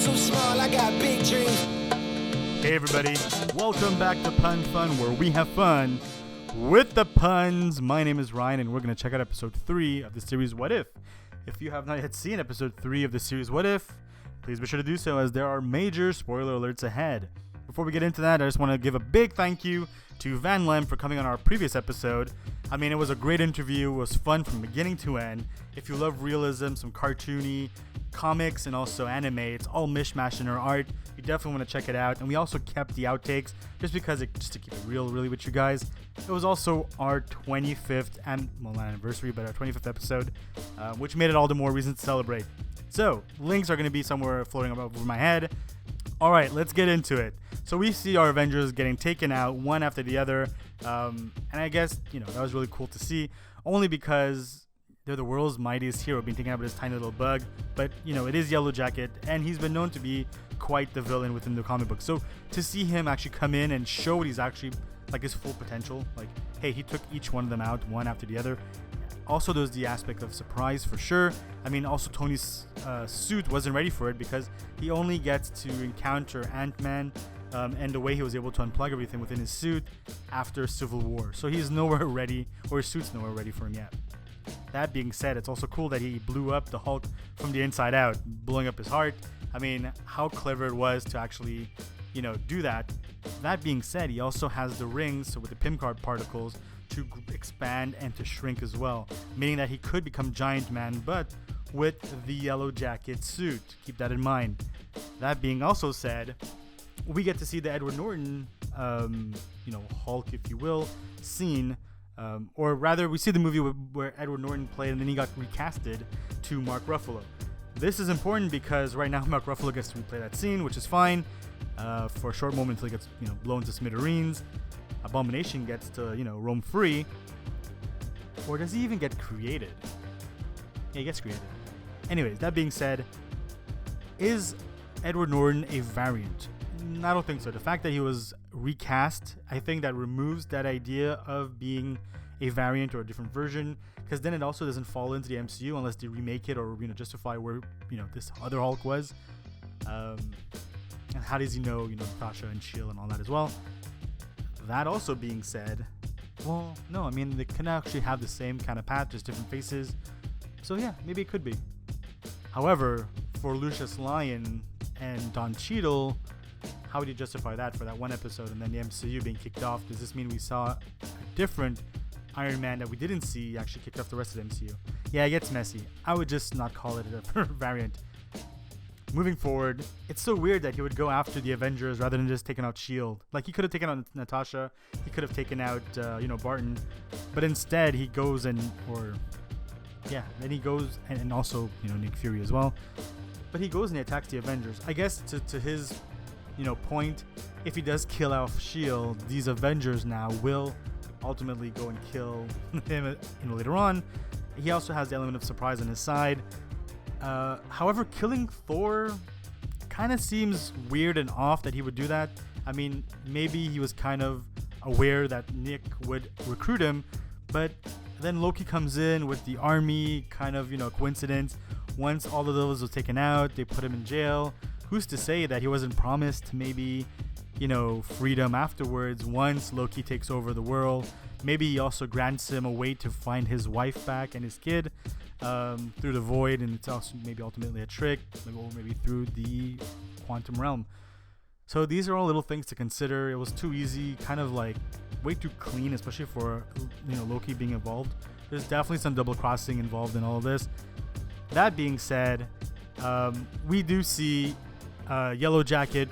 too small, I got big dreams. Hey everybody, welcome back to Pun Fun, where we have fun with the puns. My name is Ryan, and we're going to check out episode 3 of the series What If. If you have not yet seen episode 3 of the series What If, please be sure to do so, as there are major spoiler alerts ahead. Before we get into that, I just want to give a big thank you to Van Lem for coming on our previous episode. I mean, it was a great interview. It was fun from beginning to end. If you love realism, some cartoony comics, and also anime, it's all mishmash in our art. You definitely want to check it out. And we also kept the outtakes just because just to keep it real really with you guys. It was also our 25th not anniversary, but our 25th episode, which made it all the more reason to celebrate. So links are going to be somewhere floating over my head. All right, let's get into it. So we see our Avengers getting taken out one after the other. And I guess, that was really cool to see, only because they're the world's mightiest hero being taken out by this tiny little bug. But, it is YellowJacket, and he's been known to be quite the villain within the comic book. So to see him actually come in and show what he's actually, his full potential, hey, he took each one of them out one after the other. Also, there's the aspect of surprise for sure. I mean, also Tony's suit wasn't ready for it because he only gets to encounter Ant-Man and the way he was able to unplug everything within his suit after Civil War. So he's nowhere ready, or his suit's nowhere ready for him yet. That being said, it's also cool that he blew up the Hulk from the inside out, blowing up his heart. I mean, how clever it was to actually, do that. That being said, he also has the rings, so with the Pimcard particles, to expand and to shrink as well, meaning that he could become Giant Man, but with the YellowJacket suit. Keep that in mind. That being also said, we get to see the Edward Norton, Hulk, if you will, scene, or rather, we see the movie where Edward Norton played, and then he got recasted to Mark Ruffalo. This is important because right now Mark Ruffalo gets to replay that scene, which is fine, for a short moment until he gets, blown to smithereens. Abomination gets to, roam free. Or does he even get created? Yeah, he gets created. Anyways, that being said, is Edward Norton a variant? I don't think so. The fact that he was recast, I think that removes that idea of being a variant or a different version, because then it also doesn't fall into the MCU unless they remake it or, justify where, this other Hulk was. And how does he know, Natasha and S.H.I.E.L.D. and all that as well? That also being said, well, no, I mean, they can actually have the same kind of path, just different faces. So yeah, maybe it could be. However, for Lucius Lyon and Don Cheadle, how would you justify that for that one episode and then the MCU being kicked off? Does this mean we saw a different Iron Man that we didn't see actually kick off the rest of the MCU? Yeah, it gets messy. I would just not call it a variant. Moving forward, it's so weird that he would go after the Avengers rather than just taking out S.H.I.E.L.D. He could have taken out Natasha, he could have taken out, Barton, but instead he goes and also, Nick Fury as well. But he goes and he attacks the Avengers. I guess to his, point, if he does kill off S.H.I.E.L.D., these Avengers now will ultimately go and kill him, later on. He also has the element of surprise on his side. However, killing Thor kind of seems weird and off that he would do that. I mean, maybe he was kind of aware that Nick would recruit him, but then Loki comes in with the army, kind of, coincidence. Once all of those was taken out, they put him in jail. Who's to say that he wasn't promised maybe, freedom afterwards once Loki takes over the world? Maybe he also grants him a way to find his wife back and his kid through the void, and it's also maybe ultimately a trick, or maybe through the quantum realm. So these are all little things to consider. It was too easy, kind of way too clean, especially for Loki being involved. There's definitely some double crossing involved in all of this. That being said, we do see YellowJacket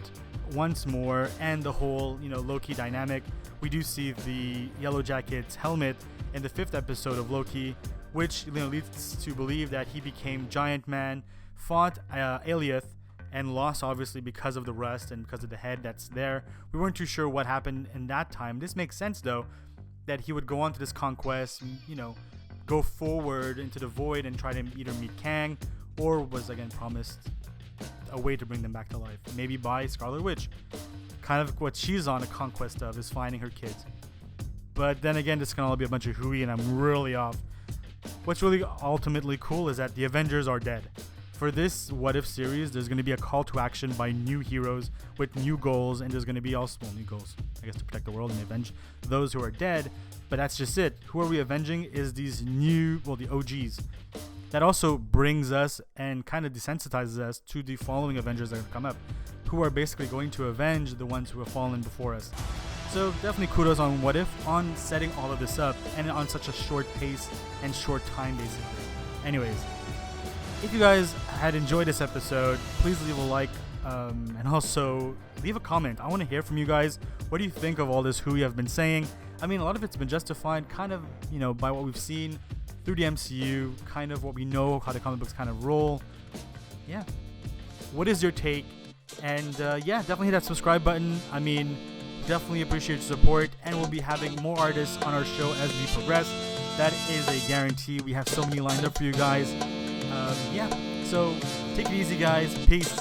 once more, and the whole Loki dynamic. We do see the YellowJacket's helmet in the 5th episode of Loki, which leads to believe that he became Giant Man, fought Aliath, and lost obviously because of the rust and because of the head that's there. We weren't too sure what happened in that time. This makes sense though, that he would go on to this conquest, go forward into the void and try to either meet Kang, or was again promised a way to bring them back to life, maybe by Scarlet Witch. Kind of what she's on a conquest of is finding her kids. But then again, this can all be a bunch of hooey, and I'm really off. What's really ultimately cool is that the Avengers are dead. for this What If series, there's going to be a call to action by new heroes with new goals, and there's going to be also new goals, I guess, to protect the world and avenge those who are dead. But that's just it. Who are we avenging is these new, the OGs. That also brings us and kind of desensitizes us to the following Avengers that have come up, who are basically going to avenge the ones who have fallen before us. So definitely kudos on What If on setting all of this up and on such a short pace and short time, basically. Anyways, if you guys had enjoyed this episode, please leave a like and also leave a comment. I want to hear from you guys. What do you think of all this who you have been saying? I mean, a lot of it's been justified kind of, by what we've seen through the MCU, kind of what we know, how the comic books kind of roll. Yeah. What is your take? And definitely hit that subscribe button. I mean, definitely appreciate your support, and we'll be having more artists on our show as we progress. That is a guarantee. We have so many lined up for you guys. So take it easy, guys. Peace.